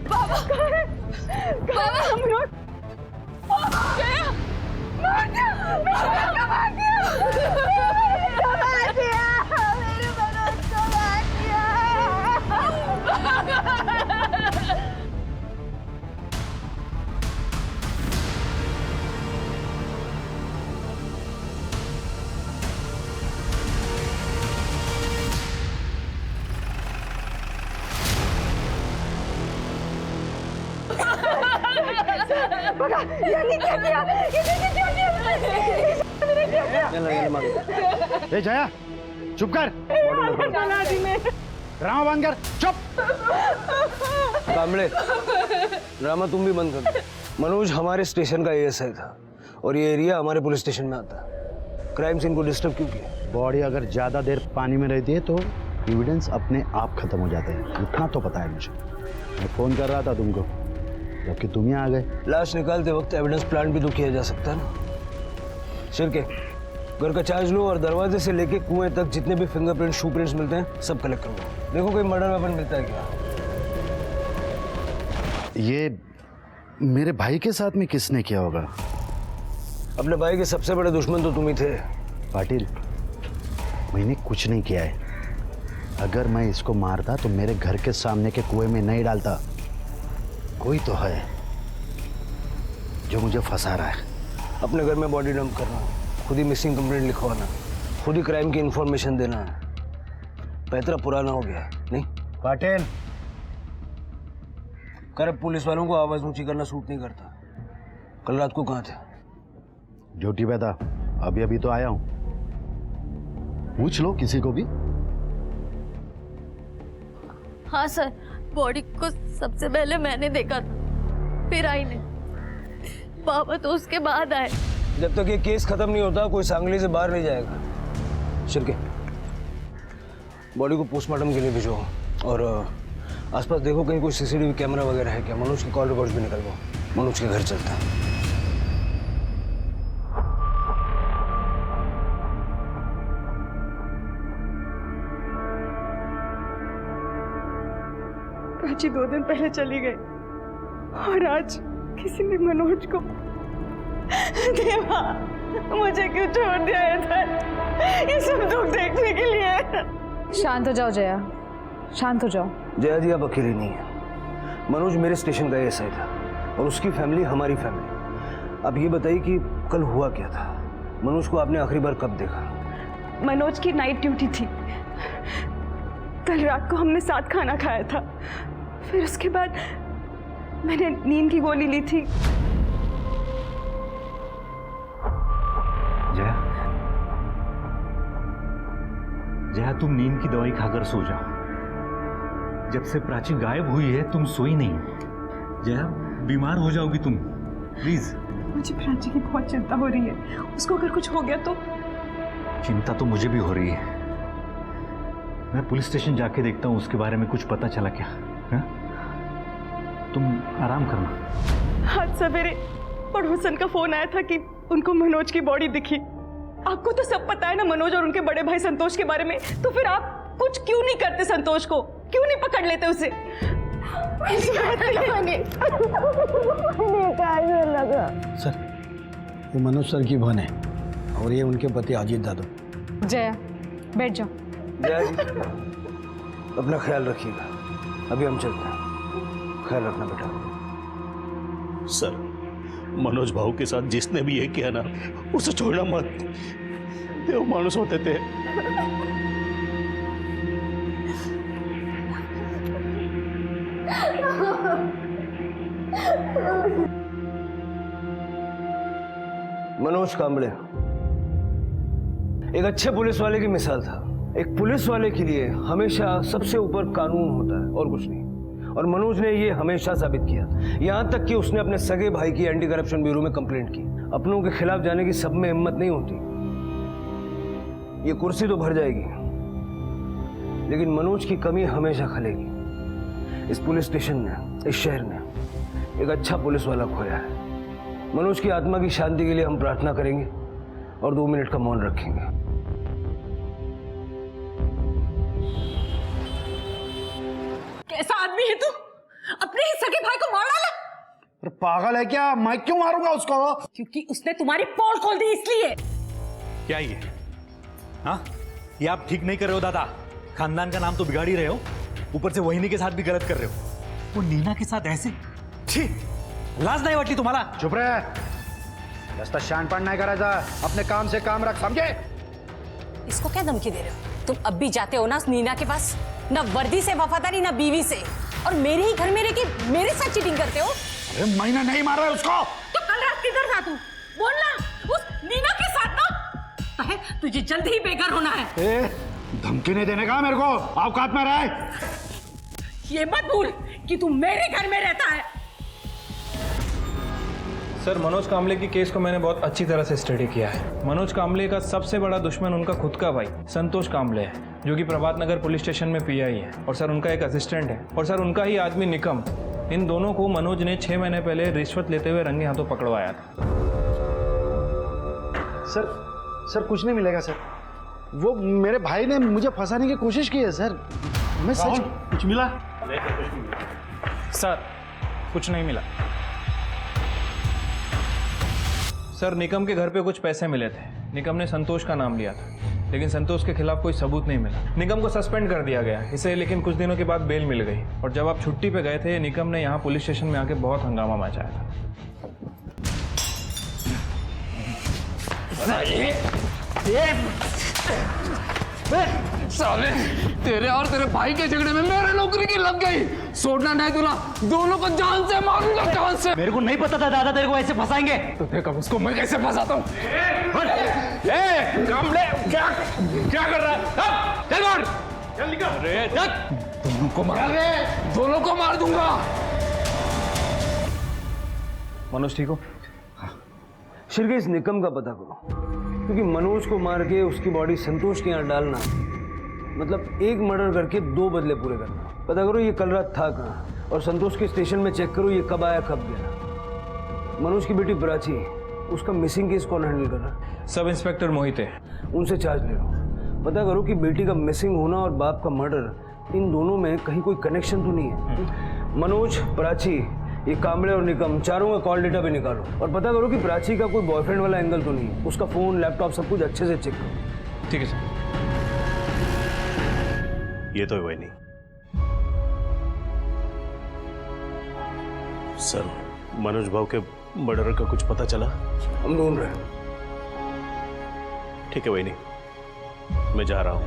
बाबा बाबा मनोज जया मार दिया मार दिया मेरे मनोज को मार दिया। बगा ये क्या किया ए जया चुप कर, ड्रामा बंद कर, चुप। कांबळे ड्रामा तुम भी बंद कर दो। मनोज हमारे स्टेशन का एएसआई था और ये एरिया हमारे पुलिस स्टेशन में आता है। क्राइम सीन को डिस्टर्ब क्यों किया? बॉडी अगर ज्यादा देर पानी में रहती है तो एविडेंस अपने आप खत्म हो जाते हैं, इतना तो पता है मुझे। मैं फोन कर रहा था तुमको, जबकि तुम ही आ गए। लाश निकालते वक्त एविडेंस प्लांट भी तो किया जा सकता है ना। शिरके घर का चार्ज लो और दरवाजे से लेके कुएं तक जितने भी फिंगरप्रिंट शू प्रिंट्स मिलते हैं सब कलेक्ट करो। देखो कोई मर्डर वेपन मिलता है क्या? ये मेरे भाई के साथ में किसने किया होगा? अपने भाई के सबसे बड़े दुश्मन तो तुम ही थे। पाटिल, मैंने कुछ नहीं किया है। अगर मैं इसको मारता तो मेरे घर के सामने के कुएं में नहीं डालता। कोई तो है जो मुझे फंसा रहा है। अपने घर में बॉडी डंप करना, खुद ही मिसिंग कंप्लेंट लिखवाना, खुद ही क्राइम की इंफॉर्मेशन देना है। पैतरा पुराना हो गया नहीं? पाटिल, करप्ट पुलिस वालों को आवाज ऊंची करना सूट नहीं करता। कल रात को कहाँ थे? ड्यूटी पे था, अभी तो आया हूं। पूछ लो किसी को भी। हाँ सर, बॉडी को सबसे पहले मैंने देखा था, फिर आई ने। बाबा तो उसके बाद आए। जब तक ये केस खत्म नहीं होता कोई सांगली से बाहर नहीं जाएगा। शिरके बॉडी को पोस्टमार्टम के लिए भिजो और आसपास देखो कहीं कोई सीसीटीवी कैमरा वगैरह है क्या। मनोज की कॉल रिकॉर्ड्स भी निकलवाओ। मनोज के घर चलता है। प्राची 2 दिन पहले चली गई और आज किसी ने मनोज को। देवा मुझे क्यों छोड़ दिया इधर, ये सब दुख देखने के लिए। शांत हो जाओ जया, शांत हो जाओ। जया जी आप अकेली नहीं है। मनोज मेरे स्टेशन का एएसआई था और उसकी फैमिली हमारी फैमिली। आप ये बताइए कि कल हुआ क्या था? मनोज को आपने आखिरी बार कब देखा? मनोज की नाइट ड्यूटी थी। कल रात को हमने साथ खाना खाया था, फिर उसके बाद मैंने नींद की गोली ली थी। जया, जया तुम नींद की दवाई खाकर सो जाओ। जब से प्राची गायब हुई है तुम सोई नहीं। जया बीमार हो जाओगी तुम, प्लीज। मुझे प्राची की बहुत चिंता हो रही है, उसको अगर कुछ हो गया तो। चिंता तो मुझे भी हो रही है। मैं पुलिस स्टेशन जाके देखता हूँ उसके बारे में कुछ पता चला क्या है? तुम आराम करना। आज सवेरे पड़ोसन का फोन आया था कि उनको मनोज की बॉडी दिखी। आपको तो सब पता है ना मनोज और उनके बड़े भाई संतोष के बारे में, तो फिर आप कुछ क्यों नहीं करते? संतोष को क्यों नहीं पकड़ लेते उसे? सर, ये मनोज सर की बहन है और ये उनके पति अजीत दादू। जया बैठ जाओ। जया जी अपना ख्याल रखिएगा, अभी हम चलते हैं। ख्याल रखना बेटा। सर, मनोज भाऊ के साथ जिसने भी ये किया ना, उसे छोड़ना मत। देव मानुस होते थे। मनोज कांबळे एक अच्छे पुलिस वाले की मिसाल था। एक पुलिस वाले के लिए हमेशा सबसे ऊपर कानून होता है और कुछ नहीं। और मनोज ने ये हमेशा साबित किया, यहां तक कि उसने अपने सगे भाई की एंटी करप्शन ब्यूरो में कंप्लेंट की। अपनों के खिलाफ जाने की सब में हिम्मत नहीं होती। ये कुर्सी तो भर जाएगी, लेकिन मनोज की कमी हमेशा खलेगी। इस पुलिस स्टेशन ने, इस शहर ने एक अच्छा पुलिस वाला खोया है। मनोज की आत्मा की शांति के लिए हम प्रार्थना करेंगे और 2 मिनट का मौन रखेंगे। आदमी है तू? अपने ही सगे भाई को मार डाला? अरे पागल है क्या? मैं क्यों मारूंगा उसको? क्योंकि उसने तुम्हारी पोल खोल दी इसलिए। क्या ये? हाँ, ये आप ठीक नहीं कर रहे हो दादा। खानदान का नाम तो बिगाड़ ही रहे हो, ऊपर से वहिनी के साथ भी गलत कर रहे हो। वो नीना के साथ ऐसे, छी, लाज नहीं वाटली तुम्हाला? चुप रहे, जास्त शानपण नहीं करायचा, अपने काम से काम रख, समझे? इसको क्या धमकी दे रहे हो? तुम अब भी जाते हो ना उस नीना के पास? ना वर्दी से वफादारी, ना बीवी से, और मेरे ही घर में रह के मेरे साथ चीटिंग करते हो। अरे मैंने नहीं मारा है उसको। तो कल रात किधर था तू? बोलना। उस नीना के साथ ना। है, तुझे जल्द ही बेघर होना है। धमकी नहीं देने का मेरे को, औकात में रहे। ये मत भूल कि तू मेरे घर में रहता है। सर, मनोज कामले की केस को मैंने बहुत अच्छी तरह से स्टडी किया है। मनोज कामले का सबसे बड़ा दुश्मन उनका खुद का भाई संतोष कामले है, जो कि प्रभात नगर पुलिस स्टेशन में पीआई है, और सर उनका एक असिस्टेंट है, और सर उनका ही आदमी निकम। इन दोनों को मनोज ने 6 महीने पहले रिश्वत लेते हुए रंगे हाथों पकड़वाया था। सर कुछ नहीं मिलेगा सर। वो मेरे भाई ने मुझे फंसाने की कोशिश की है सर। मैं सच। कुछ मिला? सर कुछ नहीं मिला। सर निकम के घर पे कुछ पैसे मिले थे। निकम ने संतोष का नाम लिया था, लेकिन संतोष के खिलाफ कोई सबूत नहीं मिला। निकम को सस्पेंड कर दिया गया इसे, लेकिन कुछ दिनों के बाद बेल मिल गई। और जब आप छुट्टी पे गए थे, निकम ने यहाँ पुलिस स्टेशन में आके बहुत हंगामा मचाया था। साले, तेरे और तेरे भाई के झगड़े में मेरे नौकरी की लग गई। छोड़ना नहीं दूंगा, दोनों को जान से मारूंगा, जान से। मेरे को नहीं पता था दादा तेरे को ऐसे फंसाएंगे। तो देखो उसको मैं कैसे फंसाता हूँ। कामले, क्या कर रहा है? चल मार, चल निकल। अरे दोनों को मार दूंगा। मनोज ठीक हो? शिरके इस निकम का पता करो, क्योंकि मनोज को मार के उसकी बॉडी संतोष के यहाँ डालना मतलब एक मर्डर करके 2 बदले पूरे करना। पता करो ये कल रात था कहाँ, और संतोष के स्टेशन में चेक करो ये कब आया कब गया। मनोज की बेटी प्राची, उसका मिसिंग केस कौन हैंडल कर रहा है? सब इंस्पेक्टर मोहित है, उनसे चार्ज ले लो। पता करो कि बेटी का मिसिंग होना और बाप का मर्डर, इन दोनों में कहीं कोई कनेक्शन तो नहीं है। मनोज, प्राची, ये कामले और निकम, चारों का कॉल डेटा भी निकालो, और पता करो कि प्राची का कोई बॉयफ्रेंड वाला एंगल तो नहीं है। उसका फोन, लैपटॉप सब कुछ अच्छे से चेक करो। ठीक है सर। ये तो वही नहीं सर। मनोज भाव के मर्डर का कुछ पता चला? हम ढूंढ रहे हैं। ठीक है वही नहीं, मैं जा रहा हूं,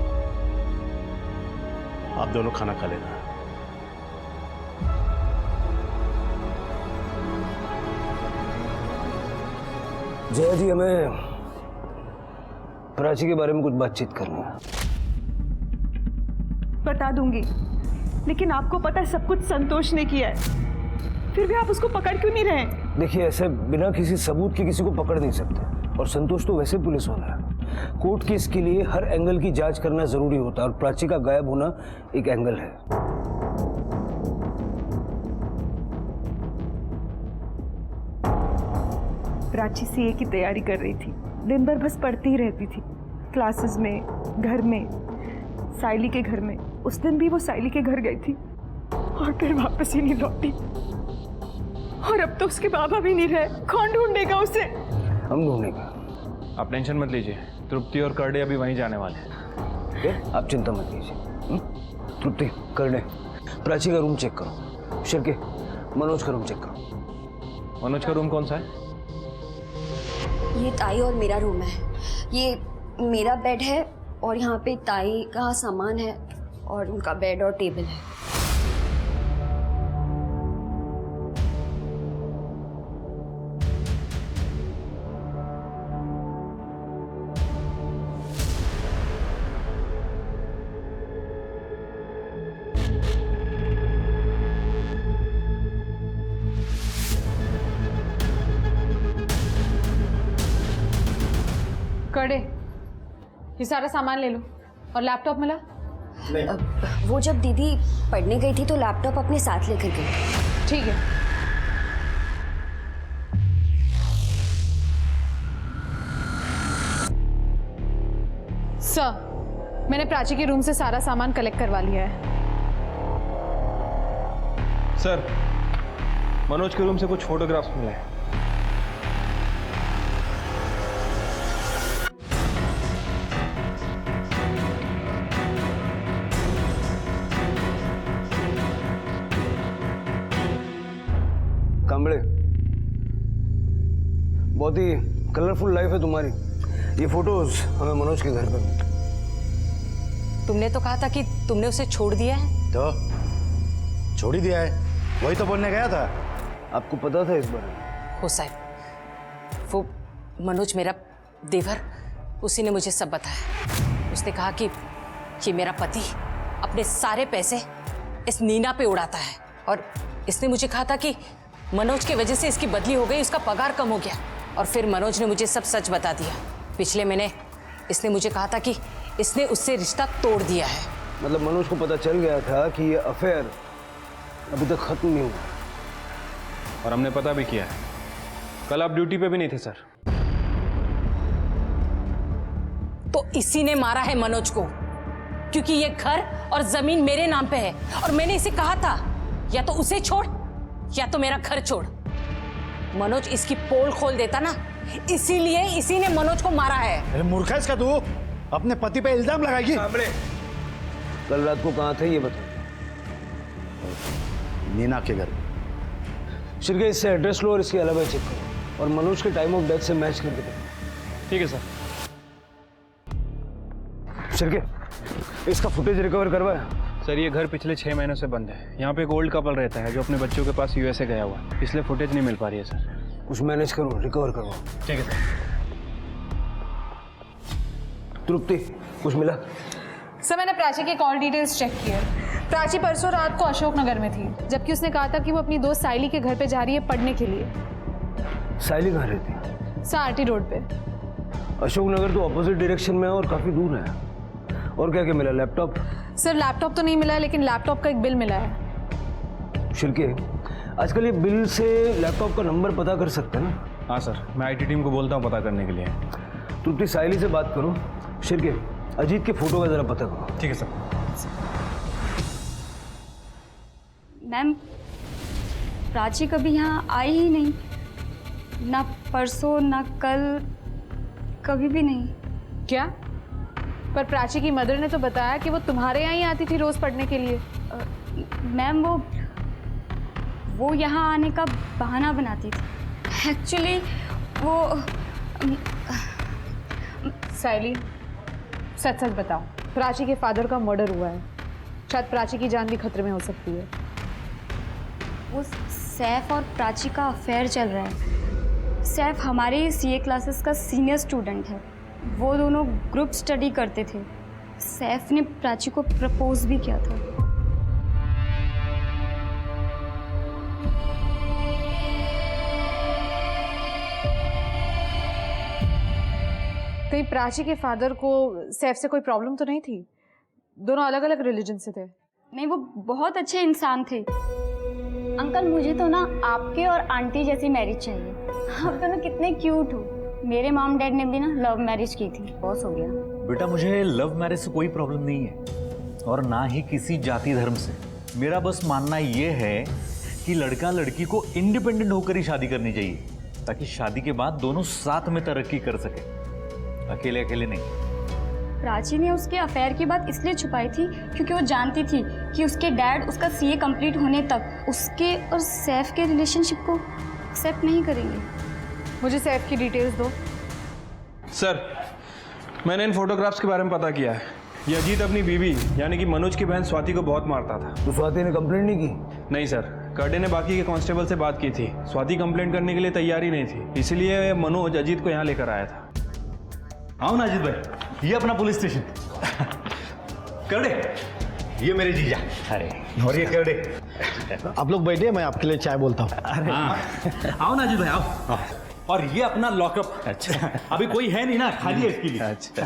आप दोनों खाना खा लेना। जया जी, हमें प्राची के बारे में कुछ बातचीत करनी है। बता दूंगी, लेकिन आपको पता है सब कुछ संतोष ने किया है, फिर भी आप उसको पकड़ क्यों नहीं रहे? देखिए, ऐसे बिना किसी सबूत के किसी को पकड़ नहीं सकते, और संतोष तो वैसे पुलिस वाला है। कोर्ट केस के लिए हर एंगल की जांच करना जरूरी होता है, और प्राची का गायब होना एक एंगल है। प्राची सीए की तैयारी कर रही थी, दिन भर बस पढ़ती ही रहती थी, क्लासेस में, घर में, साइली के घर में। उस दिन भी वो साइली के घर गई थी और फिर वापस ही नहीं लौटी, और अब तो उसके बाबा भी नहीं रहे। कौन ढूंढेगा उसे? हम ढूंढेंगे, आप टेंशन मत लीजिए, तृप्ति और करडे अभी वहीं जाने वाले हैं। आप चिंता मत कीजिए। तृप्ति, करडे, प्राची का रूम चेक करो। शिरके, मनोज का रूम चेक करो। मनोज का रूम कौन सा है? ये ताई और मेरा रूम है। ये मेरा बेड है, और यहाँ पे ताई का सामान है, और उनका बेड और टेबल है। करडे, ये सारा सामान ले लो, और लैपटॉप मिला? वो जब दीदी पढ़ने गई थी तो लैपटॉप अपने साथ लेकर गई। ठीक है। सर, मैंने प्राची के रूम से सारा सामान कलेक्ट करवा लिया है। सर, मनोज के रूम से कुछ फोटोग्राफ्स मिले हैं। कांबड़े, बहुत ही कलरफुल लाइफ है तुम्हारी। ये फोटोज हमें मनोज के घर पर मिले। तुमने तो कहा था कि तुमने उसे छोड़ दिया है। तो छोड़ ही दिया है, वही तो बोलने गया था। आपको पता था इस बारे में? हो साहब, वो मनोज मेरा देवर, उसी ने मुझे सब बताया। उसने कहा कि ये मेरा पति अपने सारे पैसे इस नीना पे उड़ाता है, और इसने मुझे कहा था कि मनोज की वजह से इसकी बदली हो गई, उसका पगार कम हो गया। और फिर मनोज ने मुझे सब सच बता दिया। पिछले महीने इसने मुझे कहा था कि इसने उससे रिश्ता तोड़ दिया है। मतलब मनोज को पता चल गया था कि ये अफेयर अभी तक खत्म नहीं हुआ। और हमने पता भी किया है। कल आप ड्यूटी पे भी नहीं थे सर। तो इसी ने मारा है मनोज को, क्योंकि ये घर और जमीन मेरे नाम पे है। और मैंने इसे कहा था, या तो उसे छोड़ या तो मेरा घर छोड़। मनोज इसकी पोल खोल देता ना, इसीलिए इसी ने मनोज को मारा है। अरे मूर्ख है इसका तू, अपने पति पे इल्जाम लगाएगी। कल रात को कहाँ थे ये बता। नीना के घर। शिरके, इससे एड्रेस लो और इसके अलावा चेक करो, और मनोज के टाइम ऑफ डेथ से मैच करके देखो। ठीक है सर। शिरके, इसका फुटेज रिकवर करवाया? सर, ये घर पिछले 6 महीनों से बंद है। यहाँ पे एक ओल्ड कपल रहता है जो अपने बच्चों के पास यूएसए गया हुआ है, इसलिए फुटेज नहीं मिल पा रही है सर। कुछ मैनेज करो, रिकवर करवाओ। ठीक है सर। तृप्ति, कुछ मिला? सर, मैंने प्राची के कॉल डिटेल्स चेक किए। प्राची परसों रात को अशोकनगर में थी, जबकि उसने कहा था कि वो अपनी दोस्त साइली के घर पे जा रही है पढ़ने के लिए। साइली कहाँ रहती है? सारटी रोड पे। अशोकनगर तो ऑपोजिट डायरेक्शन में है और काफी दूर है। और क्या क्या मिला? लैपटॉप? सर, लैपटॉप तो नहीं मिला, लेकिन लैपटॉप का एक बिल मिला है। शिरके, आजकल ये बिल से लैपटॉप का नंबर पता कर सकते हैं ना? हाँ सर, मैं आईटी टीम को बोलता हूँ पता करने के लिए। तृप्ति, साइली से बात करो। शिरके, अजीत के फोटो का जरा पता करो। ठीक है सर। मैम, प्राची कभी यहाँ आई ही नहीं, ना परसों ना कल, कभी भी नहीं। क्या? पर प्राची की मदर ने तो बताया कि वो तुम्हारे यहाँ ही आती थी रोज पढ़ने के लिए। मैम, वो यहाँ आने का बहाना बनाती थी। एक्चुअली वो साइली, सच सच बताओ, प्राची के फादर का मर्डर हुआ है। शायद प्राची की जान भी खतरे में हो सकती है। वो सैफ और प्राची का अफेयर चल रहा है। सैफ हमारे सीए क्लासेस का सीनियर स्टूडेंट है। वो दोनों ग्रुप स्टडी करते थे। सैफ ने प्राची को प्रपोज भी किया था। कहीं प्राची के फादर को सैफ से कोई प्रॉब्लम तो नहीं थी? दोनों अलग अलग रिलीजन से थे। नहीं, वो बहुत अच्छे इंसान थे। अंकल, मुझे तो ना आपके और आंटी जैसी मैरिज चाहिए। आप दोनों कितने क्यूट हो। मेरे मॉम डैड ने भी ना लव मैरिज की थी, बॉस हो गया। बेटा, मुझे लव मैरिज से कोई प्रॉब्लम नहीं है, और ना ही किसी जाति धर्म से। मेरा बस मानना ये है कि लड़का लड़की को इंडिपेंडेंट होकर ही शादी करनी चाहिए, ताकि शादी के बाद दोनों साथ में तरक्की कर सके, अकेले अकेले नहीं। प्राची ने उसके अफेयर की बात इसलिए छुपाई थी क्योंकि वो जानती थी कि उसके डैड उसका सीए कंप्लीट होने तक उसके और सैफ के रिलेशनशिप को एक्सेप्ट नहीं करेंगे। मुझे सैफ की डिटेल्स दो। सर, मैंने इन फोटोग्राफ्स के बारे में पता किया है। ये अजीत अपनी बीवी यानी कि मनोज की बहन स्वाति को बहुत मारता था। तो स्वाति ने कंप्लेंट नहीं की? नहीं सर, कर्डे ने बाकी के कांस्टेबल से बात की थी। स्वाति कंप्लेंट करने के लिए तैयारी नहीं थी, इसलिए मनोज अजीत को यहाँ लेकर आया था। आओ ना अजीत भाई, ये अपना पुलिस स्टेशन। कर्डे, ये मेरे जीजा। अरे, और ये कर्डे। आप लोग बैठिए, मैं आपके लिए चाय बोलता हूँ। अरे आओ ना अजीत भाई, आओ। और ये अपना लॉकअप। अच्छा, अभी कोई है नहीं ना, खाली है इसके लिए। अच्छा।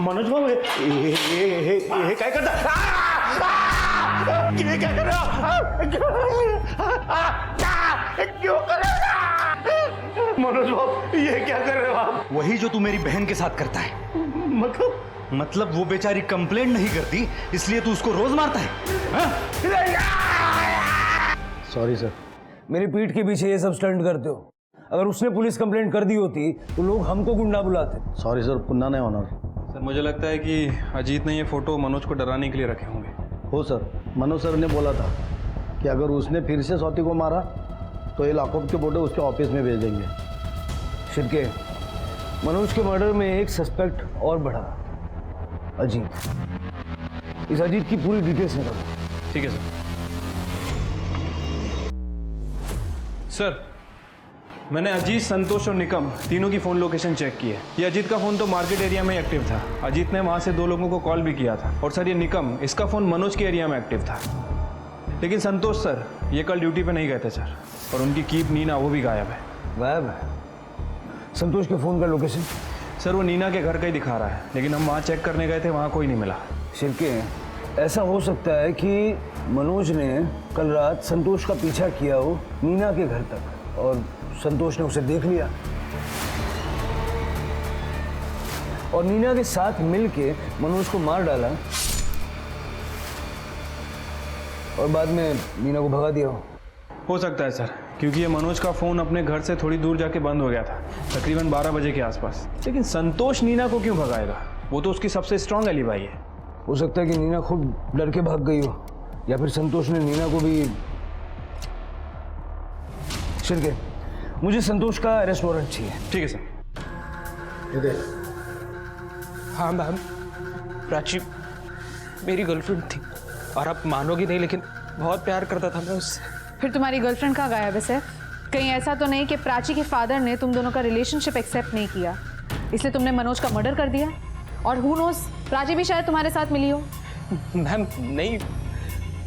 मनोज बाबू, ये क्या करता? ये क्या कर रहे हो? क्यों कर रहे हो? मनोज बाबू, ये क्या कर रहे हो आप? वही जो तू मेरी बहन के साथ करता है। मतलब मतलब वो बेचारी कंप्लेंट नहीं करती इसलिए तू उसको रोज मारता है? Sorry sir. मेरी पीठ के पीछे ये सब स्टंट करते हो। अगर उसने पुलिस कंप्लेंट कर दी होती तो लोग हमको गुंडा बुलाते। सॉरी सर, पुन्हा नहीं होणार। सर मुझे लगता है कि अजीत ने ये फोटो मनोज को डराने के लिए रखे होंगे। हो सर, मनोज सर ने बोला था कि अगर उसने फिर से स्वाति को मारा तो ये लॉकअप के फोटो उसके ऑफिस में भेज देंगे। शिरके, मनोज के मर्डर में एक सस्पेक्ट और बढ़ा, अजीत। इस अजीत की पूरी डिटेल्स निकालो। ठीक है सर। सर मैंने अजीत, संतोष और निकम तीनों की फ़ोन लोकेशन चेक की है। ये अजीत का फ़ोन तो मार्केट एरिया में एक्टिव था। अजीत ने वहाँ से 2 लोगों को कॉल भी किया था। और सर ये निकम, इसका फ़ोन मनोज के एरिया में एक्टिव था। लेकिन संतोष सर ये कल ड्यूटी पे नहीं गए थे सर। और उनकी कीप नीना वो भी गायब है। गायब है? संतोष के फ़ोन का लोकेशन? सर वो नीना के घर का ही दिखा रहा है, लेकिन हम वहाँ चेक करने गए थे, वहाँ कोई नहीं मिला। शिरके, ऐसा हो सकता है कि मनोज ने कल रात संतोष का पीछा किया हो नीना के घर तक और संतोष ने उसे देख लिया और नीना के साथ मिलके मनोज को मार डाला और बाद में नीना को भगा दिया हो सकता है सर, क्योंकि ये मनोज का फ़ोन अपने घर से थोड़ी दूर जाके बंद हो गया था, तकरीबन 12 बजे के आसपास। लेकिन संतोष नीना को क्यों भगाएगा? वो तो उसकी सबसे स्ट्रांग एलिबाई है। हो सकता है कि नीना खुद डर के भाग गई हो या फिर संतोष ने नीना को भी। शिरके, मुझे संतोष का अरेस्ट वारंट चाहिए। ठीक है सर। हाँ मैम, प्राची मेरी गर्लफ्रेंड थी और आप मानोगे नहीं लेकिन बहुत प्यार करता था मैं उससे। फिर तुम्हारी गर्लफ्रेंड कहाँ गायब है सैफ? कहीं ऐसा तो नहीं कि प्राची के फादर ने तुम दोनों का रिलेशनशिप एक्सेप्ट नहीं किया इसलिए तुमने मनोज का मर्डर कर दिया? और हु नोस, प्राची भी शायद तुम्हारे साथ मिली हो। मैम नहीं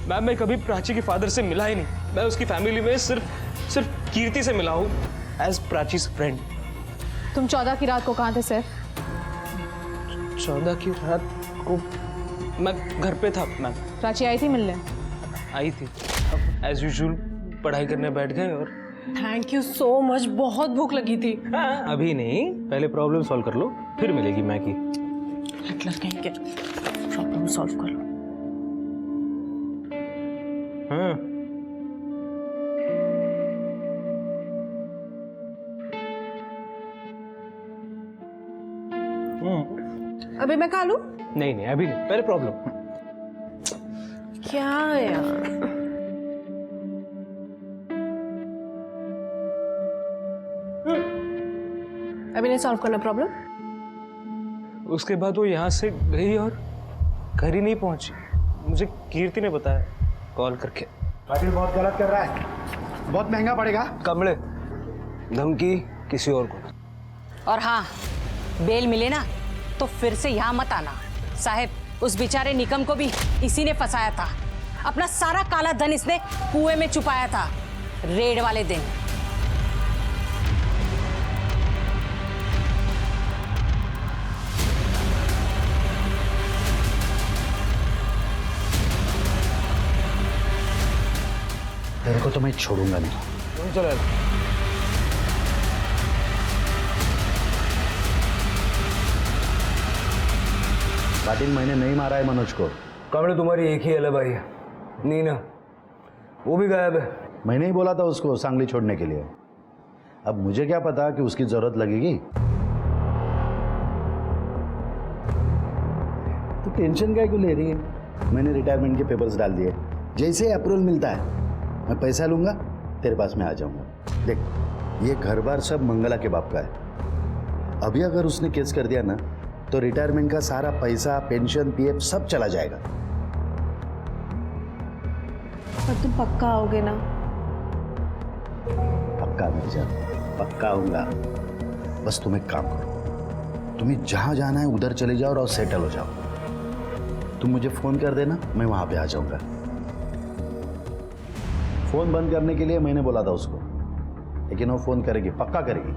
मैम, मैं कभी प्राची के फादर से मिला ही नहीं। मैं उसकी फैमिली में सिर्फ कीर्ति से मिला हूँ एज प्राचीज फ्रेंड। तुम 14 की रात को कहाँ थे सैफ? 14 की रात को मैं घर पे था मैम। प्राची आई थी मिलने? आई थी, एज यूजुअल पढ़ाई करने बैठ गए और थैंक यू सो मच, बहुत भूख लगी थी। अभी नहीं, पहले प्रॉब्लम सॉल्व कर लो, फिर मिलेगी मैगी। हिटलर कहेंगे, प्रॉब्लम सॉल्व कर लो। हाँ अभी मैं खा लूं? नहीं नहीं अभी नहीं, पहले प्रॉब्लम। क्या यार, अभी नहीं सॉल्व करना प्रॉब्लम। उसके बाद वो यहाँ से गई और घर ही नहीं पहुंची। मुझे कीर्ति ने बताया कॉल करके। पाटिल बहुत गलत कर रहा है, बहुत महंगा पड़ेगा। कमले, धमकी किसी और को। और हाँ, बेल मिले ना तो फिर से यहाँ मत आना। साहब, उस बेचारे निकम को भी इसी ने फंसाया था। अपना सारा काला धन इसने कुएं में छुपाया था रेड वाले दिन। तेरे को तो मैं छोड़ूंगा नहीं। चलो पाटिल, मैंने नहीं मारा है मनोज को। कमले, तुम्हारी एक ही एलिबाई है, नीना, वो भी गायब है। मैंने ही बोला था उसको सांगली छोड़ने के लिए। अब मुझे क्या पता कि उसकी जरूरत लगेगी। तो टेंशन क्या क्यों ले रही है? मैंने रिटायरमेंट के पेपर्स डाल दिए, जैसे अप्रूवल मिलता है मैं पैसा लूंगा, तेरे पास में आ जाऊंगा। देख, ये घर बार सब मंगला के बाप का है। अभी अगर उसने केस कर दिया ना तो रिटायरमेंट का सारा पैसा, पेंशन, पीएफ सब चला जाएगा। पर तुम पक्का आओगे ना? पक्का मिर्जा, पक्का आऊंगा। बस तुम एक काम करो, तुम्हें जहां जाना है उधर चले जाओ और सेटल हो जाओ। तुम मुझे फोन कर देना, मैं वहां पे आ जाऊंगा। फोन बंद करने के लिए मैंने बोला था उसको, लेकिन वो फोन करेगी, पक्का करेगी।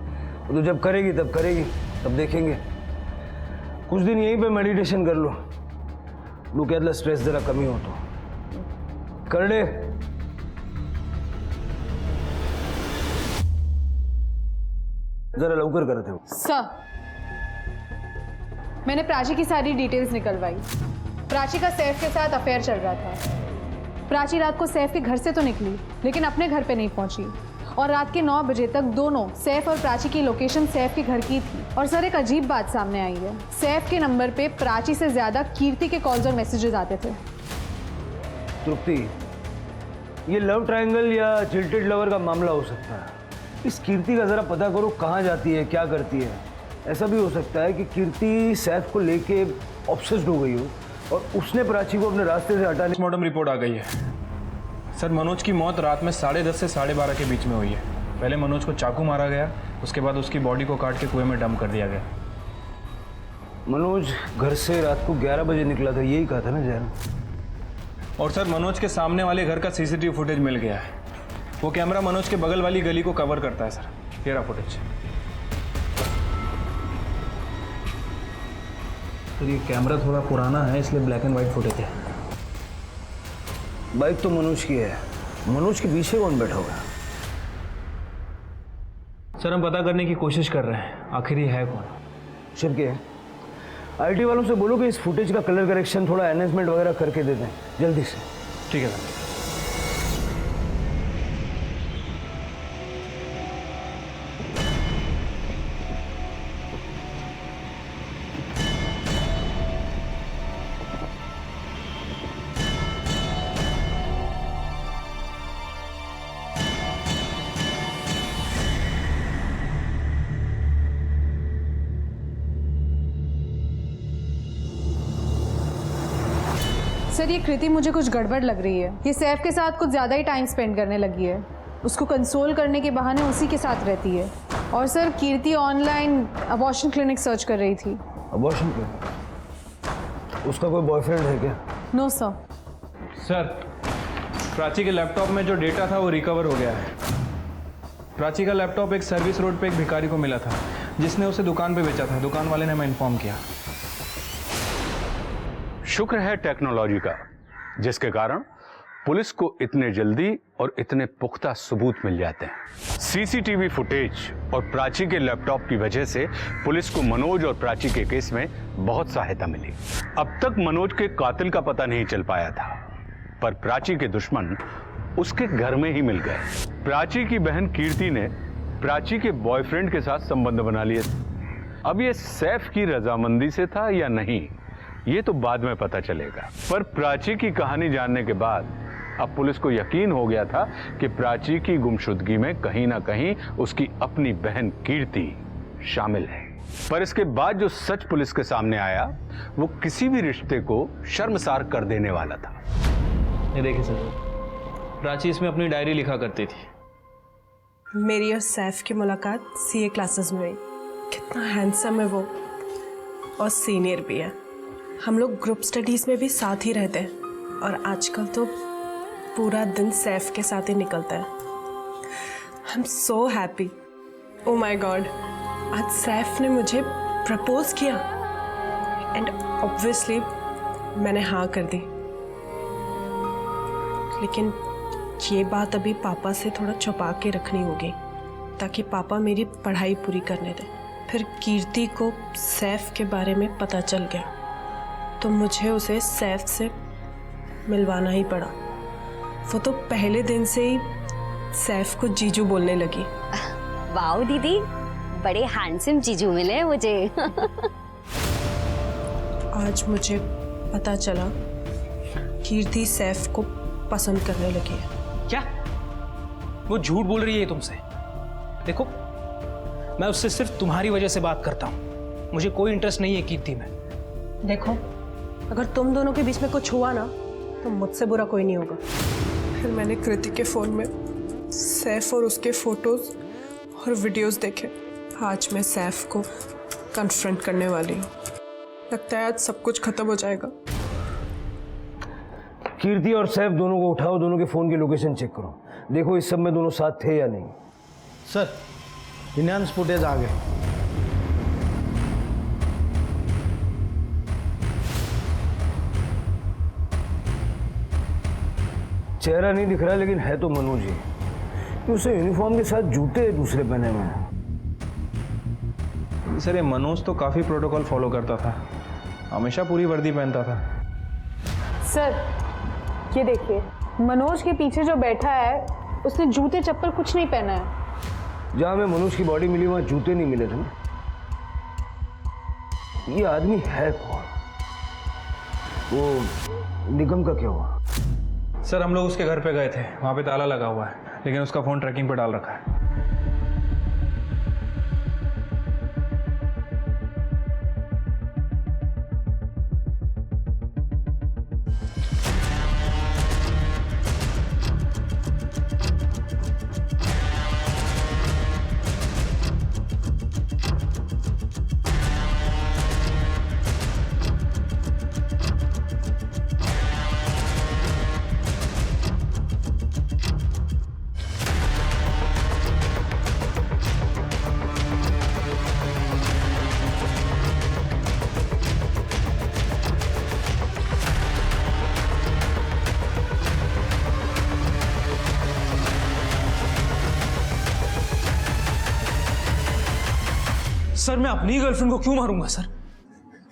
तो जब करेगी तब करेगी, तब देखेंगे। कुछ दिन यहीं पे मेडिटेशन कर लो, डोक्यातला स्ट्रेस जरा कमी होतो। करडे, जरा लवकर करत आहे. सर, मैंने प्राची की सारी डिटेल्स निकलवाई। प्राची का सैफ के साथ अफेयर चल रहा था। प्राची रात को सैफ के घर से तो निकली, लेकिन अपने घर पे नहीं पहुंची, और रात के 9 बजे तक दोनों सैफ और प्राची की लोकेशन सैफ के घर की थी। और सर, एक अजीब बात सामने आई है। सैफ के नंबर पे प्राची से ज्यादा कीर्ति के कॉल्स और मैसेजेस आते थे। तृप्ति, ये लव ट्रायंगल या जिल्टेड लवर का मामला हो सकता है। इस कीर्ति का जरा पता करो, कहाँ जाती है, क्या करती है। ऐसा भी हो सकता है कि कीर्ति सैफ को लेके ऑब्सेस्ड हो गई हो और उसने प्राची को अपने रास्ते से हटाने। पोस्टमार्टम रिपोर्ट आ गई है सर। मनोज की मौत रात में 10:30 से 12:30 के बीच में हुई है। पहले मनोज को चाकू मारा गया, उसके बाद उसकी बॉडी को काट के कुएं में डंप कर दिया गया। मनोज घर से रात को 11 बजे निकला था, यही कहा था ना जैन? और सर, मनोज के सामने वाले घर का सीसीटीवी फुटेज मिल गया है। वो कैमरा मनोज के बगल वाली गली को कवर करता है सर। ये रहा फुटेज। सर, ये कैमरा थोड़ा पुराना है, इसलिए ब्लैक एंड वाइट फुटेज है। बाइक तो मनोज की है, मनोज के पीछे कौन बैठा हुआ है? सर, हम पता करने की कोशिश कर रहे हैं, आखिर ये है कौन। शिवके, आईटी वालों से बोलो कि इस फुटेज का कलर करेक्शन थोड़ा एनहेंसमेंट वगैरह करके दे दें जल्दी से। ठीक है सर। सर, ये कृति मुझे कुछ गड़बड़ लग रही है। ये सैफ के साथ कुछ ज़्यादा ही टाइम स्पेंड करने लगी है। उसको कंसोल करने के बहाने उसी के साथ रहती है। और सर, कीर्ति ऑनलाइन अबॉर्शन क्लिनिक सर्च कर रही थी। Abortion clinic? उसका कोई बॉयफ्रेंड है क्या? No sir. सर, प्राची के लैपटॉप में जो डेटा था वो रिकवर हो गया है। प्राची का लैपटॉप एक सर्विस रोड पे एक भिखारी को मिला था, जिसने उसे दुकान पे बेचा था। दुकान वाले ने हमें इन्फॉर्म किया। शुक्र है टेक्नोलॉजी का, जिसके कारण पुलिस को इतने जल्दी और इतने पुख्ता सबूत मिल जाते हैं। सीसीटीवी फुटेज और प्राची के लैपटॉप की वजह से पुलिस को मनोज और प्राची के केस में बहुत सहायता मिली। अब तक मनोज के कातिल का पता नहीं चल पाया था, पर प्राची के दुश्मन उसके घर में ही मिल गए। प्राची की बहन कीर्ति ने प्राची के बॉयफ्रेंड के साथ संबंध बना लिए थे। अब ये सैफ की रजामंदी से था या नहीं, ये तो बाद में पता चलेगा। पर प्राची की कहानी जानने के बाद अब पुलिस को यकीन हो गया था कि प्राची की गुमशुदगी में कहीं ना कहीं उसकी अपनी बहन कीर्ति शामिल है। पर इसके बाद जो सच पुलिस के सामने आया, वो किसी भी रिश्ते को शर्मसार कर देने वाला था। ये देखिए सर, प्राची इसमें अपनी डायरी लिखा करती थी। मेरी और सैफ की मुलाकात सीए क्लासेस में हुई। कितना हैंडसम है वो, और सीनियर भी है। हम लोग ग्रुप स्टडीज़ में भी साथ ही रहते हैं, और आजकल तो पूरा दिन सैफ के साथ ही निकलता है। I am so happy. Oh my God, आज सैफ ने मुझे प्रपोज किया, एंड ऑब्वियसली मैंने हाँ कर दी। लेकिन ये बात अभी पापा से थोड़ा छुपा के रखनी होगी, ताकि पापा मेरी पढ़ाई पूरी करने दें। फिर कीर्ति को सैफ के बारे में पता चल गया तो मुझे उसे सैफ से मिलवाना ही पड़ा। वो तो पहले दिन से ही सैफ को जीजू बोलने लगी। वाओ दीदी, बड़े हैंडसम जीजू मिले मुझे। आज मुझे पता चला कीर्ति सैफ को पसंद करने लगी है। क्या? वो झूठ बोल रही है तुमसे? देखो, मैं उससे सिर्फ तुम्हारी वजह से बात करता हूँ। मुझे कोई इंटरेस्ट नहीं है कीर्ति में। देखो, अगर तुम दोनों के बीच में कुछ हुआ ना, तो मुझसे बुरा कोई नहीं होगा। फिर मैंने कृति के फ़ोन में सैफ और उसके फोटोज़ और वीडियोस देखे। आज मैं सैफ को कन्फ्रंट करने वाली हूँ। लगता है आज सब कुछ खत्म हो जाएगा। कीर्ति और सैफ दोनों को उठाओ, दोनों के फ़ोन की लोकेशन चेक करो, देखो इस सब में दोनों साथ थे या नहीं। सर, इनहांस फुटेज आ गए। चेहरा नहीं दिख रहा, लेकिन है तो मनोज ही। कि उसे यूनिफॉर्म के साथ जूते दूसरे पहने हुए हैं। सर, ये मनोज तो काफ़ी प्रोटोकॉल फॉलो करता था। हमेशा पूरी वर्दी पहनता था। सर ये देखिए, मनोज के पीछे जो बैठा है उसने जूते चप्पल कुछ नहीं पहना है। जहां हमें मनोज की बॉडी मिली वहां जूते नहीं मिले थे ना। ये आदमी है कौन? वो निगम का क्या हुआ? सर हम लोग उसके घर पे गए थे, वहाँ पे ताला लगा हुआ है, लेकिन उसका फ़ोन ट्रैकिंग पे डाल रखा है। सर मैं अपनी गर्लफ्रेंड को क्यों मारूंगा सर?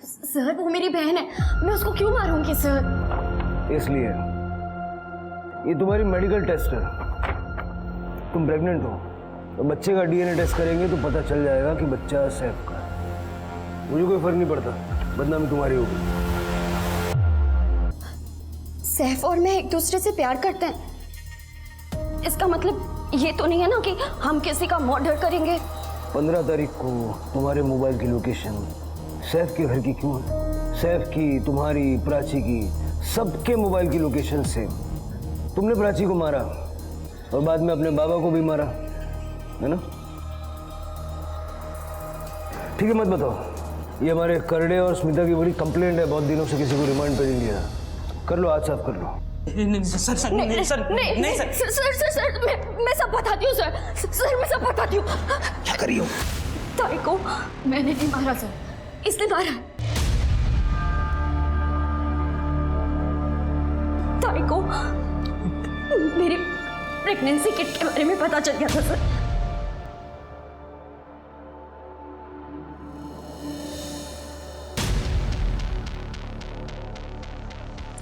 सर वो मेरी बहन है, मैं उसको क्यों मारूंगी सर? इसलिए ये तुम्हारी मेडिकल टेस्ट है, तुम प्रेग्नेंट हो, तो बच्चे का डीएनए टेस्ट करेंगे तो पता चल जाएगा कि बच्चा सैफ का है। मुझे कोई फर्क नहीं पड़ता, बदनामी तुम्हारी होगी। सैफ और मैं एक दूसरे से प्यार करते हैं, इसका मतलब ये तो नहीं है ना कि हम किसी का मर्डर करेंगे। 15 तारीख को तुम्हारे मोबाइल की लोकेशन सैफ के घर की क्यों है? सैफ की, तुम्हारी, प्राची की, सबके मोबाइल की लोकेशन सेम। तुमने प्राची को मारा और बाद में अपने बाबा को भी मारा, है ना? ठीक है, मत बताओ। ये हमारे करड़े और स्मिता की बड़ी कंप्लेंट है, बहुत दिनों से किसी को रिमांड पे नहीं लिया। कर लो, आज साफ कर लो। नहीं सर सर नहीं सर नहीं सर सर मैं सब बताती हूँ सर मैं सब बताती हूँ। क्या करी हो? ताई को मैंने नहीं मारा सर, इसने मारा। ताई को मेरी प्रेगनेंसी किट के बारे में पता चल गया था सर।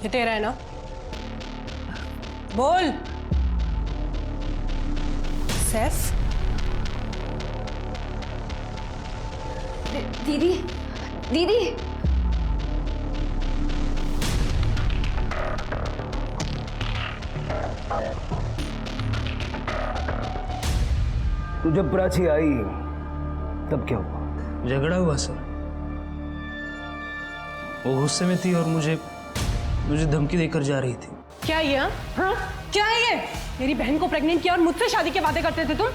ये तेरा है ना? बोल। सैफ? दीदी दीदी तो जब प्राची आई तब क्या हुआ? झगड़ा हुआ सर। वो गुस्से में थी और मुझे धमकी देकर जा रही थी। क्या ये? हाँ क्या है ये? मेरी बहन को प्रेग्नेंट किया और मुझसे शादी के वादे करते थे तुम?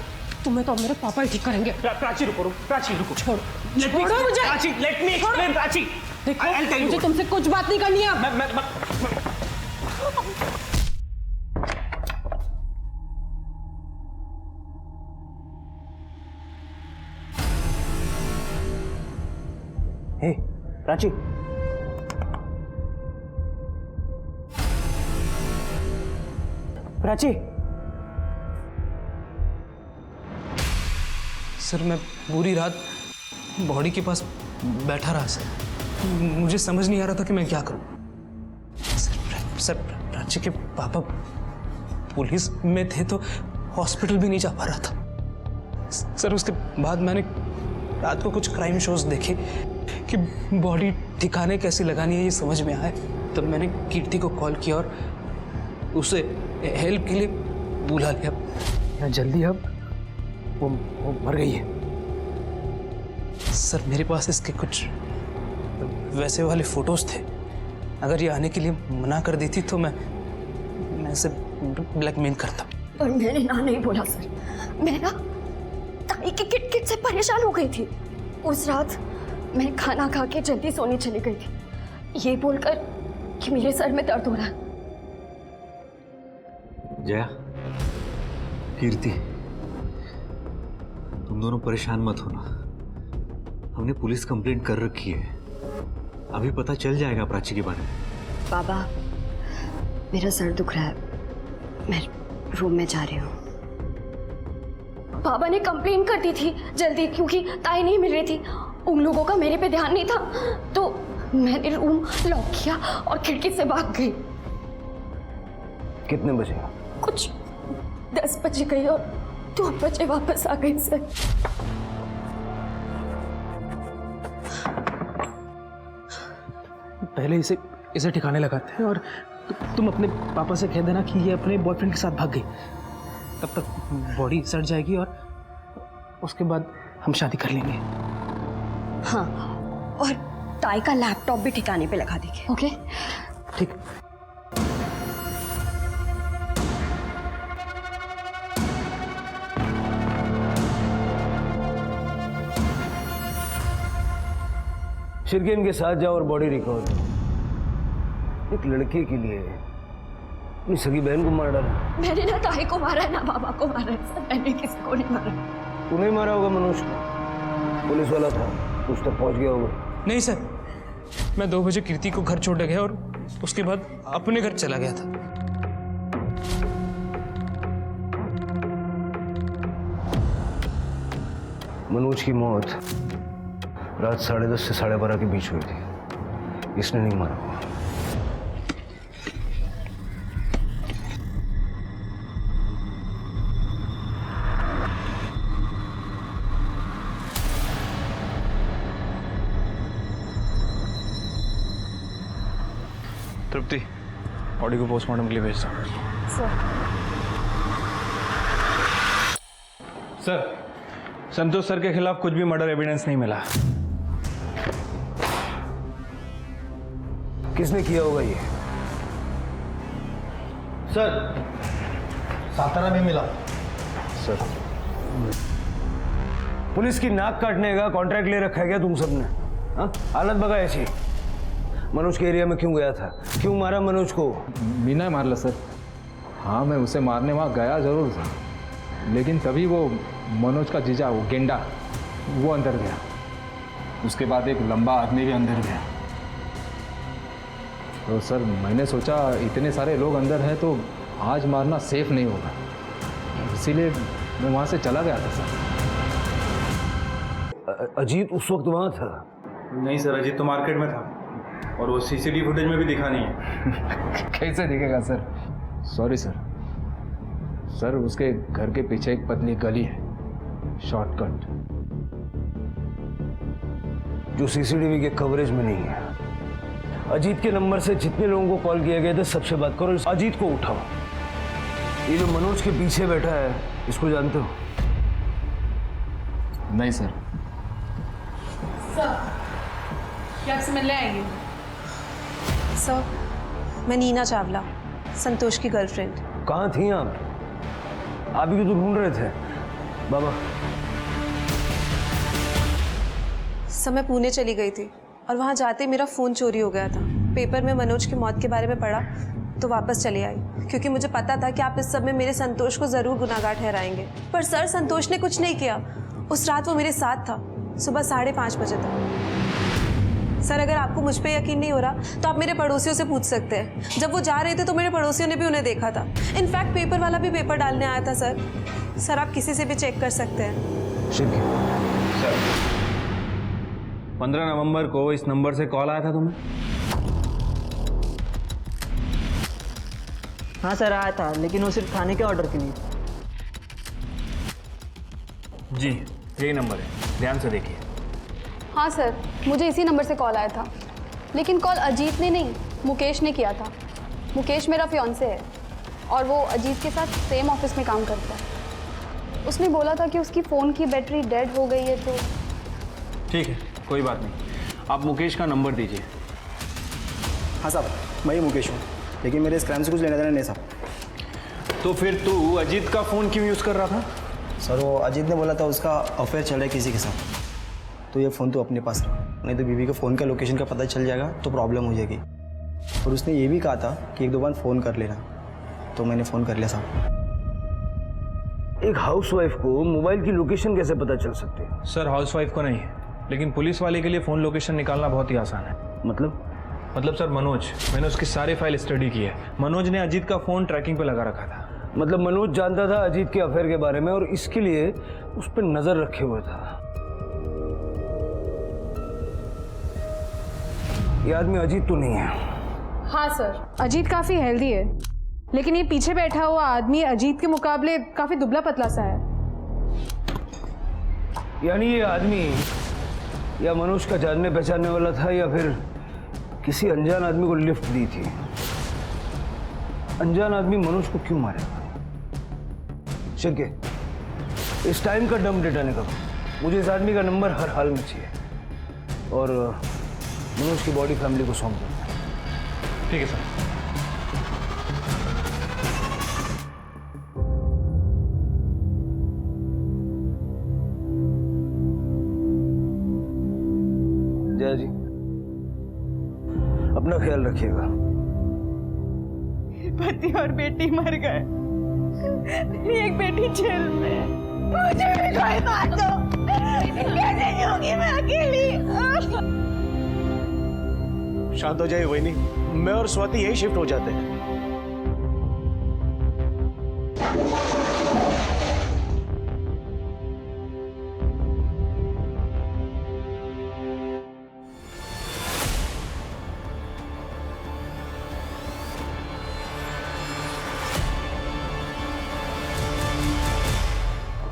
तुम्हें तो अब मेरे पापा ही ठीक करेंगे। प्राची रुको, प्राची रुको, छोड़ो मुझे। Prachi let me explain. Prachi देखो मुझे तुमसे कुछ बात नहीं करनी है। हे प्राची, प्राची। सर मैं पूरी रात बॉडी के पास बैठा रहा सर, मुझे समझ नहीं आ रहा था कि मैं क्या करूं। सर प्राची के पापा पुलिस में थे तो हॉस्पिटल भी नहीं जा पा रहा था सर। उसके बाद मैंने रात को कुछ क्राइम शोज देखे कि बॉडी ठिकाने कैसे लगानी है ये समझ में आया। तब मैंने कीर्ति को कॉल किया और उसे हेल्प के लिए बुला लिया। जल्दी अब वो मर गई है। सर मेरे पास इसके कुछ वैसे वाले फोटोज थे, अगर ये आने के लिए मना कर देती तो मैं इसे ब्लैकमेल करता। और मैंने ना नहीं बोला सर, मैं ना ताई की किट से परेशान हो गई थी। उस रात मैं खाना खा के जल्दी सोने चली गई थी, ये बोलकर कि मेरे सर में दर्द हो रहा है। जया, कीर्ति, तुम दोनों परेशान मत होना। हमने पुलिस कंप्लेंट कर रखी है, अभी पता चल जाएगा प्राची के बारे में। बाबा मेरा सर दुख रहा है, मैं रूम में जा रही हूँ। बाबा ने कंप्लेन कर दी थी जल्दी, क्योंकि ताई नहीं मिल रही थी। उन लोगों का मेरे पे ध्यान नहीं था, तो मैंने रूम लॉक किया और खिड़की से भाग गई। कितने बजे? कुछ 10 बजे गई और 2 बजे वापस आ गई सर। पहले इसे ठिकाने लगाते हैं और तुम अपने पापा से कह देना कि ये अपने बॉयफ्रेंड के साथ भाग गई। तब तक बॉडी सड़ जाएगी और उसके बाद हम शादी कर लेंगे। हाँ, और ताई का लैपटॉप भी ठिकाने पे लगा देंगे। ओके ठीक। शिरकेन के साथ जाओ और बॉडी रिकवर करो। एक लड़के के लिए अपनी सगी बहन को मार डाला। मैंने ना ताई को मारा है ना बाबा को मारा है सर, मैंने किसी को नहीं मारा। तूने मारा होगा मनोज को, पुलिस वाला था, उस तक पहुंच गया होगा। नहीं सर, मैं 2 बजे कीर्ति को घर छोड़ गया और उसके बाद अपने घर चला गया था। मनोज की मौत रात 10:30 से 12:30 के बीच हुई थी। इसने नहीं मारा। तृप्ति, बॉडी को पोस्टमार्टम के लिए भेज दो। सर, संतोष सर के खिलाफ कुछ भी मर्डर एविडेंस नहीं मिला। किसने किया होगा ये? सर, सातारा में मिला। सर, पुलिस की नाक काटने का कॉन्ट्रैक्ट ले रखा है क्या तुम सबने? हाँ, हालत बगा ऐसी। मनोज के एरिया में क्यों गया था? क्यों मारा मनोज को? मीना मारला सर। हाँ, मैं उसे मारने वहाँ गया जरूर था, लेकिन तभी वो मनोज का जीजा, वो गेंडा, वो अंदर गया। उसके बाद एक लंबा आदमी भी अंदर गया। तो सर, मैंने सोचा इतने सारे लोग अंदर हैं तो आज मारना सेफ नहीं होगा, इसीलिए मैं वहाँ से चला गया था सर। अजीत उस वक्त वहाँ था? नहीं सर, अजीत तो मार्केट में था और वो सीसीटीवी फुटेज में भी दिखा नहीं है। कैसे दिखेगा सर? Sorry sir. सर, उसके घर के पीछे एक पतली गली है, शॉर्टकट, जो सीसीटीवी के कवरेज में नहीं है। अजीत के नंबर से जितने लोगों को कॉल किया गया था सबसे बात करो, अजीत को उठाओ। ये जो मनोज के पीछे बैठा है, इसको जानते हो? नहीं सर। सर, क्या आपसे मिलने आएंगे? सर, मैं नीना चावला, संतोष की गर्लफ्रेंड। कहाँ थी आप? आप ही तो ढूंढ रहे थे। बाबा। सर, मैं पुणे चली गई थी और वहाँ जाते मेरा फ़ोन चोरी हो गया था। पेपर में मनोज की मौत के बारे में पढ़ा तो वापस चली आई, क्योंकि मुझे पता था कि आप इस सब में मेरे संतोष को ज़रूर गुनाहगार ठहराएंगे। पर सर, संतोष ने कुछ नहीं किया। उस रात वो मेरे साथ था, सुबह 5:30 बजे तक। सर, अगर आपको मुझ पर यकीन नहीं हो रहा तो आप मेरे पड़ोसियों से पूछ सकते हैं। जब वो जा रहे थे तो मेरे पड़ोसियों ने भी उन्हें देखा था। इनफैक्ट पेपर वाला भी पेपर डालने आया था सर। सर, आप किसी से भी चेक कर सकते हैं। सर, 15 नवंबर को इस नंबर से कॉल आया था तुम्हें? हाँ सर, आया था, लेकिन वो सिर्फ खाने के ऑर्डर के लिए। जी, यही नंबर है, ध्यान से देखिए। हाँ सर, मुझे इसी नंबर से कॉल आया था, लेकिन कॉल अजीत ने नहीं, मुकेश ने किया था। मुकेश मेरा फियांसे है और वो अजीत के साथ सेम ऑफिस में काम करता है। उसने बोला था कि उसकी फ़ोन की बैटरी डेड हो गई है। तो ठीक है, कोई बात नहीं, आप मुकेश का नंबर दीजिए। हाँ साहब, मैं ही मुकेश हूँ, लेकिन मेरे इस क्राइम से कुछ लेना देना नहीं साहब। तो फिर तू अजीत का फ़ोन क्यों यूज़ कर रहा था? सर, वो अजीत ने बोला था उसका अफेयर चल रहा है किसी के साथ, तो ये फ़ोन तो अपने पास रहा, नहीं तो बीवी के फ़ोन का लोकेशन का पता चल जाएगा तो प्रॉब्लम हो जाएगी। और उसने ये भी कहा था कि 1-2 बार फ़ोन कर लेना, तो मैंने फ़ोन कर लिया साहब। एक हाउसवाइफ को मोबाइल की लोकेशन कैसे पता चल सकती है? सर, हाउसवाइफ को नहीं, लेकिन पुलिस वाले के लिए फ़ोन लोकेशन निकालना बहुत ही आसान है। मतलब सर, मनोज, मैंने उसकी सारी फाइल स्टडी की है। मनोज ने अजीत का फ़ोन ट्रैकिंग पे लगा रखा था। मतलब मनोज जानता था अजीत के अफेयर के बारे में और इसके लिए उस पर नज़र रखे हुए था। ये आदमी अजीत तो नहीं है? हाँ सर, अजीत काफी हेल्दी है, लेकिन ये पीछे बैठा हुआ आदमी अजीत के मुकाबले काफी दुबला पतला सा है। यानी ये आदमी या मनोज का जानने पहचानने वाला था या फिर किसी अनजान आदमी को लिफ्ट दी थी। अनजान आदमी मनोज को क्यों मारेगा? शिर्के, इस टाइम का डम डेटा निकालो। मुझे इस आदमी का नंबर हर हाल में चाहिए और मनोज की बॉडी फैमिली को सौंप दो। ठीक है सर। जया जी, अपना ख्याल रखिएगा। पति और बेटी मर गए, मेरी एक बेटी जेल में, मुझे भी कोई मार दो, कैसे जीऊंगी मैं अकेली? शांत हो जाइए वहीनी, मैं और स्वाति यही शिफ्ट हो जाते हैं।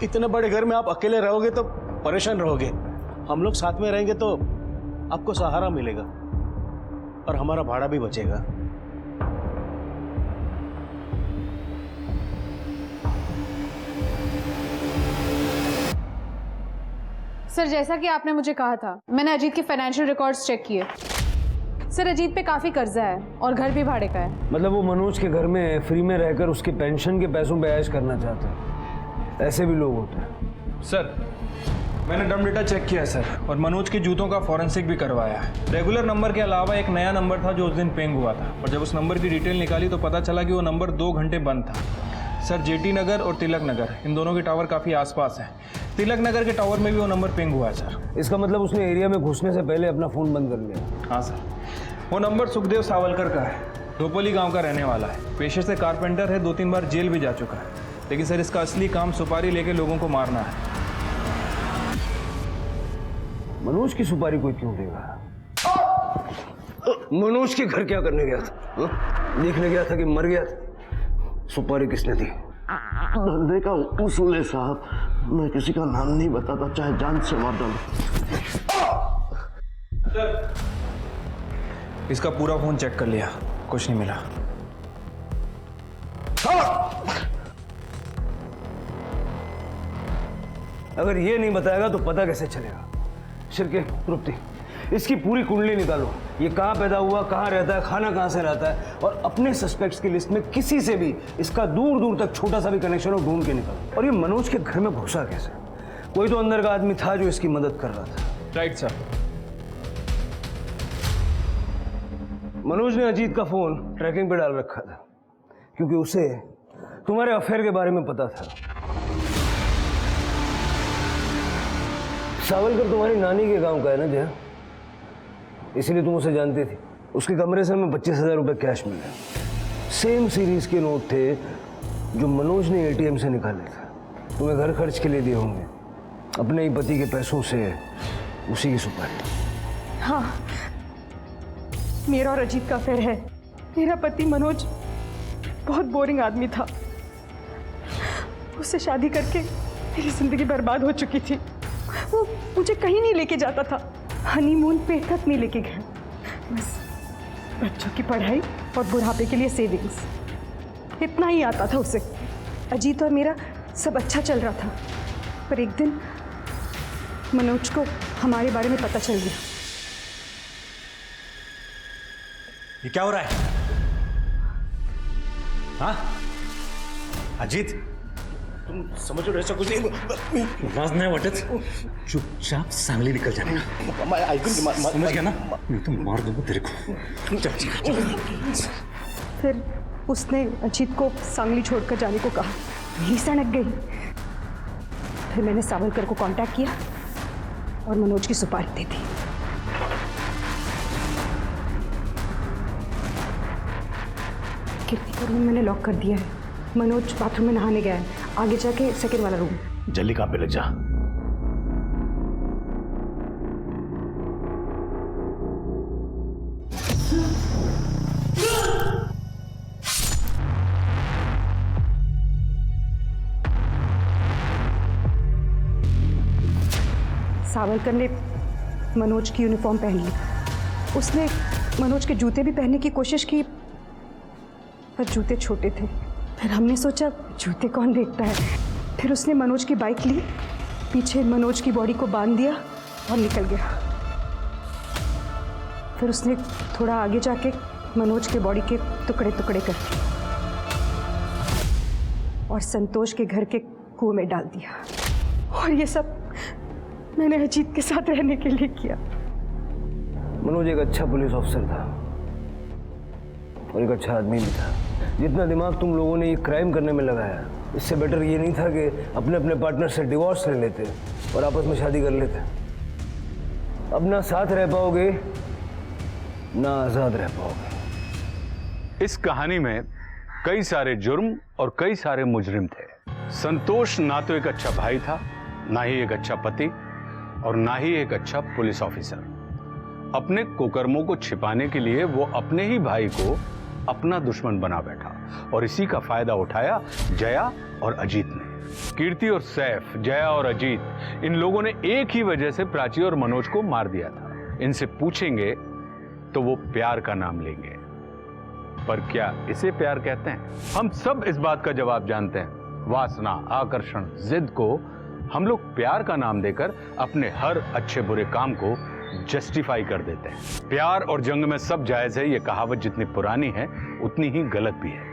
इतने बड़े घर में आप अकेले रहोगे तो परेशान रहोगे। हम लोग साथ में रहेंगे तो आपको सहारा मिलेगा और हमारा भाड़ा भी बचेगा। सर, जैसा कि आपने मुझे कहा था, मैंने अजीत के फाइनेंशियल रिकॉर्ड्स चेक किए। सर, अजीत पे काफी कर्जा है और घर भी भाड़े का है। मतलब वो मनोज के घर में फ्री में रहकर उसके पेंशन के पैसों पे ऐश करना चाहता है। ऐसे भी लोग होते हैं। सर, मैंने डम डेटा चेक किया सर, और मनोज के जूतों का फॉरेंसिक भी करवाया है। रेगुलर नंबर के अलावा एक नया नंबर था जो उस दिन पेंग हुआ था, और जब उस नंबर की डिटेल निकाली तो पता चला कि वो नंबर 2 घंटे बंद था। सर, जेटी नगर और तिलक नगर, इन दोनों के टावर काफ़ी आसपास हैं। तिलक नगर के टावर में भी वो नंबर पेंग हुआ है सर। इसका मतलब उसने एरिया में घुसने से पहले अपना फ़ोन बंद कर लिया? हाँ सर, वो नंबर सुखदेव सावलकर का है, धोपली गाँव का रहने वाला है। पेशे से कारपेंटर है, 2-3 बार जेल भी जा चुका है, लेकिन सर इसका असली काम सुपारी लेके लोगों को मारना है। मनोज की सुपारी कोई क्यों देगा? मनोज के घर क्या करने गया था? देखने गया था कि मर गया था? सुपारी किसने दी? धंधे का उसूल है साहब, मैं किसी का नाम नहीं बताता, चाहे जान से मार डालूं। इसका पूरा फोन चेक कर लिया, कुछ नहीं मिला। अगर ये नहीं बताएगा तो पता कैसे चलेगा? शिर्के, तृप्ति, इसकी पूरी कुंडली निकालो। ये कहाँ पैदा हुआ, कहाँ रहता है, खाना कहाँ से रहता है, और अपने सस्पेक्ट्स की लिस्ट में किसी से भी इसका दूर दूर तक छोटा सा भी कनेक्शन हो ढूंढ के निकालो। और ये मनोज के घर में घुसा कैसे? कोई तो अंदर का आदमी था जो इसकी मदद कर रहा था। Right sir. मनोज ने अजीत का फोन ट्रैकिंग पे डाल रखा था क्योंकि उसे तुम्हारे अफेयर के बारे में पता था। सावलकर तुम्हारी नानी के गांव का है ना जया, इसीलिए तुम उसे जानती थी। उसके कमरे से हमें 25,000 रुपये कैश मिले, सेम सीरीज के नोट थे जो मनोज ने एटीएम से निकाले थे। तुम्हें घर खर्च के लिए दिए होंगे, अपने ही पति के पैसों से, उसी की सुपारी। हाँ, मेरा और अजीत का अफेयर है। मेरा पति मनोज बहुत बोरिंग आदमी था, उससे शादी करके मेरी जिंदगी बर्बाद हो चुकी थी। वो मुझे कहीं नहीं लेके जाता था, हनीमून पे तक नहीं लेके गया। बस बच्चों की पढ़ाई और बुढ़ापे के लिए सेविंग्स, इतना ही आता था उसे। अजीत और मेरा सब अच्छा चल रहा था, पर एक दिन मनोज को हमारे बारे में पता चल गया। ये क्या हो रहा है? हाँ अजीत, तुम समझो ऐसा कुछ नहीं। लाज नाही वाटत? चुपचाप सांगली निकल जाने का। समझ गया ना? नहीं तो मार दूंगा तेरे को। चल। फिर उसने अजीत को सांगली छोड़कर जाने को कहा, मेरी सनक गई। फिर मैंने सावलकर को कांटेक्ट किया और मनोज की सुपारी दे दी। कीर्ति को रूम मैंने लॉक कर दिया है। मनोज बाथरूम में नहाने गया है, आगे जाके सेकंड वाला रूम। जल्दी काम पे लग जा। सावरकर ने मनोज की यूनिफॉर्म पहन ली। उसने मनोज के जूते भी पहनने की कोशिश की, पर जूते छोटे थे। फिर हमने सोचा जूते कौन देखता है। फिर उसने मनोज की बाइक ली, पीछे मनोज की बॉडी को बांध दिया और निकल गया। फिर उसने थोड़ा आगे जाके मनोज के बॉडी के टुकड़े टुकड़े कर दिए और संतोष के घर के कुएं में डाल दिया। और ये सब मैंने अजीत के साथ रहने के लिए किया। मनोज एक अच्छा पुलिस ऑफिसर था और एक अच्छा आदमी भी था। जितना दिमाग तुम लोगों ने ये क्राइम करने में लगाया, इससे बेटर ये नहीं था कि अपने अपने पार्टनर से डिवोर्स ले लेते और आपस में शादी कर लेते। अब ना साथ रह पाओगे ना आजाद रह पाओगे। इस कहानी में कई सारे जुर्म और कई सारे मुजरिम थे। संतोष ना तो एक अच्छा भाई था, ना ही एक अच्छा पति और ना ही एक अच्छा पुलिस ऑफिसर। अपने कुकर्मों को छिपाने के लिए वो अपने ही भाई को अपना दुश्मन बना बैठा और इसी का फायदा उठाया जया और अजीत ने। कीर्ति और सैफ, जया और अजीत, इन लोगों ने एक ही वजह से प्राची और मनोज को मार दिया था। इनसे पूछेंगे तो वो प्यार का नाम लेंगे, पर क्या इसे प्यार कहते हैं? हम सब इस बात का जवाब जानते हैं। वासना, आकर्षण, जिद को हम लोग प्यार का नाम देकर अपने हर अच्छे बुरे काम को जस्टिफाई कर देते हैं। प्यार और जंग में सब जायज है, ये कहावत जितनी पुरानी है उतनी ही गलत भी है,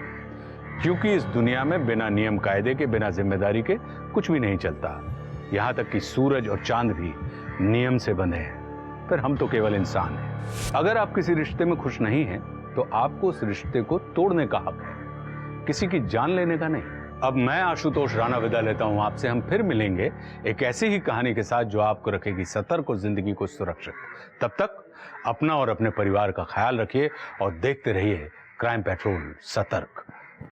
क्योंकि इस दुनिया में बिना नियम कायदे के, बिना जिम्मेदारी के कुछ भी नहीं चलता। यहां तक कि सूरज और चांद भी नियम से बंधे हैं, फिर हम तो केवल इंसान हैं। अगर आप किसी रिश्ते में खुश नहीं हैं तो आपको उस रिश्ते को तोड़ने का हक है, किसी की जान लेने का नहीं। अब मैं आशुतोष राणा विदा लेता हूं आपसे। हम फिर मिलेंगे एक ऐसी ही कहानी के साथ जो आपको रखेगी सतर्क और जिंदगी को सुरक्षित। तब तक अपना और अपने परिवार का ख्याल रखिए और देखते रहिए क्राइम पेट्रोल सतर्क।